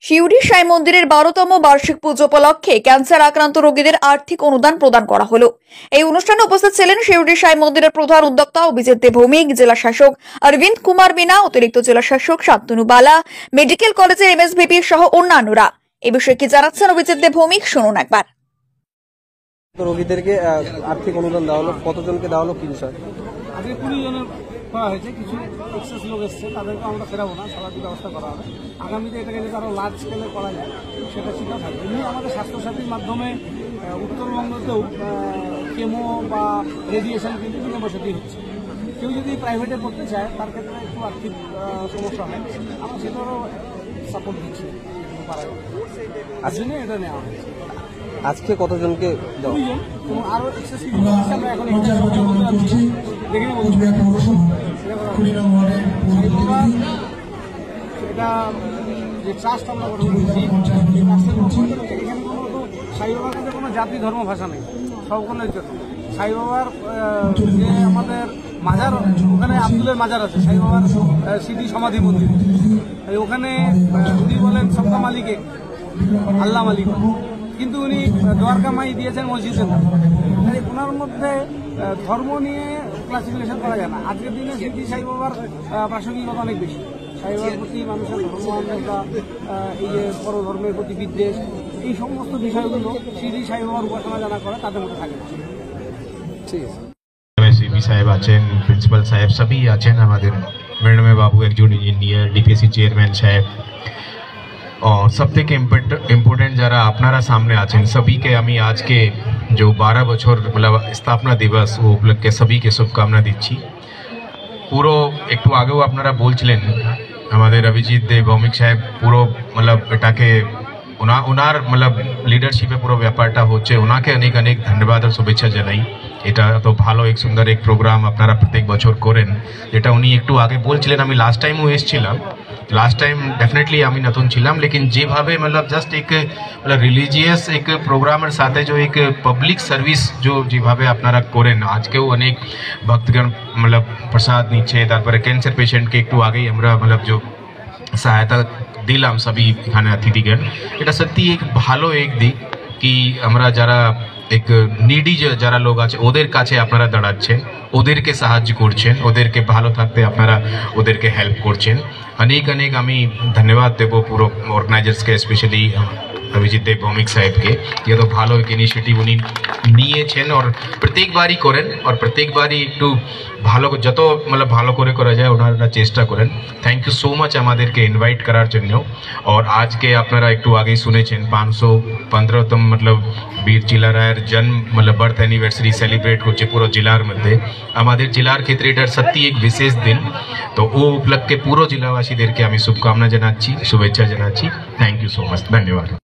শিউরি সাই মন্দিরের 12তম বার্ষিক পুজো উপলক্ষে ক্যান্সার আক্রান্ত রোগীদের আর্থিক অনুদান প্রদান করা হলো। এই অনুষ্ঠানে উপস্থিত ছিলেন শিউরি সাই মন্দিরের প্রধান উদ্যোক্তা অভিজিৎ দে ভৌমিক, জেলা শাসক অরবিন্দ কুমার মিনা, অতিরিক্ত জেলা শাসক শান্তনু বালা, মেডিকেল কলেজের এমএসভিপি সহ অন্যান্যরা। এই বিষয়ে কি জানাচ্ছেন অভিজিৎ দে ভৌমিক, শুনুন একবার। রোগীদেরকে আর্থিক অনুদান দেওয়া হলো, কতজনকে দেওয়া হলো, কি বিষয়? আজকে 20 জনের করা হয়েছে। কিছু এক্সেস লোক এসছে, তাদেরকে আমরা ফেরাবো না, সবাইকে ব্যবস্থা করা হবে। আগামীতে এটাকে যদি আরও লার্জ স্কেলে করা যায় সেটা চিন্তা থাকবে। এমনি আমাদের স্বাস্থ্যসাথীর মাধ্যমে উত্তরবঙ্গতেও কেমো বা রেডিয়েশন কিন্তু বিনামূল্যেই হচ্ছে। কেউ যদি প্রাইভেটে করতে চায় তার ক্ষেত্রে একটু আর্থিক সমস্যা হয়, আমরা সেটারও সাপোর্ট দিচ্ছি পারা যাবে। তার জন্য এটা নেওয়া হয়েছে। আজকে কতজনকে দেওয়া? 20 জন। এবং আরও এক্সেস আমরা এখন এটা যে ট্রাস্ট আমরা গঠন করেছি, এখানে সাই বাবার কাছে কোনো জাতি ধর্ম ভাষা নেই, সকলের জন্য। সাই বাবার যে আমাদের মাজার, ওখানে আব্দুলের মাজার আছে, সাই বাবার স্মৃতি সমাধি মন্দির। ওখানে উনি বলেন সবকা মালিকে আল্লাহ মালিক, কিন্তু উনি দ্বারকা মাই দিয়েছেন মসজিদের নাম। ওনার মধ্যে ধর্ম নিয়ে ক্লাসিফিকেশন করা যায় না। আজকের দিনে স্মৃতি সাই বাবার প্রাসঙ্গিকতা অনেক বেশি। সাই বাবার প্রতি মানুষের ধর্মান্ধতা, এই যে পরধর্মের প্রতি বিদ্বেষ, এই সমস্ত বিষয়গুলো স্মৃতি সাই বাবার উপাসনা যারা করে তাদের মধ্যে থাকে না। ঠিক আছে। সিপি সাহেব আছেন, প্রিন্সিপাল সাহেব সবই আছেন, আমাদের মৃন্ময় বাবু একজন ইঞ্জিনিয়ার, ডিপিএসসি চেয়ারম্যান সাহেব, और सब থেকে इम्पोर्टेंट যারা আপনারা সামনে আছেন সবইকে আমি আজকে जो 12 বছর मतलब स्थापना दिवस वो उपलक्ष्य সবইকে শুভকামনা দিচ্ছি। পুরো একটু আগেও আপনারা বলছিলেন আমাদের অভিজিৎ দে ভৌমিক সাহেব পুরো मतलब এটাকে ওনার मतलब লিডারশিপে পুরো ব্যাপারটা হচ্ছে। ওনাকে অনেক অনেক ধন্যবাদ আর শুভেচ্ছা জানাই। এটা তো ভালো এক সুন্দর এক প্রোগ্রাম আপনারা প্রত্যেক বছর করেন, যেটা উনি একটু আগে বলছিলেন। আমি লাস্ট টাইমও এসেছিলাম, लास्ट टाइम डेफिनेटली আমি নতুন ছিলাম, लेकिन যেভাবে मतलब जस्ट एक मतलब रिलीजियस एक प्रोग्रामेর সাথে जो एक पब्लिक सर्विस जो যেভাবে আপনারা করেন, আজকেও অনেক ভক্তগণ मतलब প্রসাদ নিচ্ছে, তারপরে ক্যান্সার পেশেন্টকে একটু আগেই আমরা मतलब जो সহায়তা দিলাম সবই এখানে অতিথিগণ, এটা সত্যি এক ভালো এক দিক কি আমরা যারা এক নিডি যারা লোক আছে ওদের কাছে আপনারা দাঁড়াচ্ছেন, ওদেরকে সাহায্য করছেন, ওদেরকে ভালো থাকতে আপনারা ওদেরকে হেল্প করছেন। অনেক অনেক আমি ধন্যবাদ দেবো পুরো অর্গানাইজার্সকে, স্পেশালি অভিজিৎ দে ভৌমিক সাহেবকে। ये तो ভালো এক ইনিশিয়েটিভ উনি নিয়েছেন আর প্রত্যেকবারই করেন, আর প্রত্যেকবারই একটু ভালো যত মানে ভালো করে করা যায় ওনারা চেষ্টা করেন। থ্যাংক ইউ সো মাচ আমাদেরকে ইনভাইট করার জন্য। আর আজকে আপনারা একটু আগেই শুনেছেন 515তম मतलब বীর চিলা রায়ের জন্ম मतलब বার্থ অ্যানিভার্সারি সেলিব্রেট হচ্ছে পুরো জেলার মধ্যে। আমাদের জেলার ক্ষেত্রে এটা সত্যি এক বিশেষ দিন। তো ও উপলক্ষে পুরো জেলাবাসীদেরকে আমি শুভকামনা জানাচ্ছি, শুভেচ্ছা জানাচ্ছি। থ্যাংক ইউ সো মাচ, ধন্যবাদ।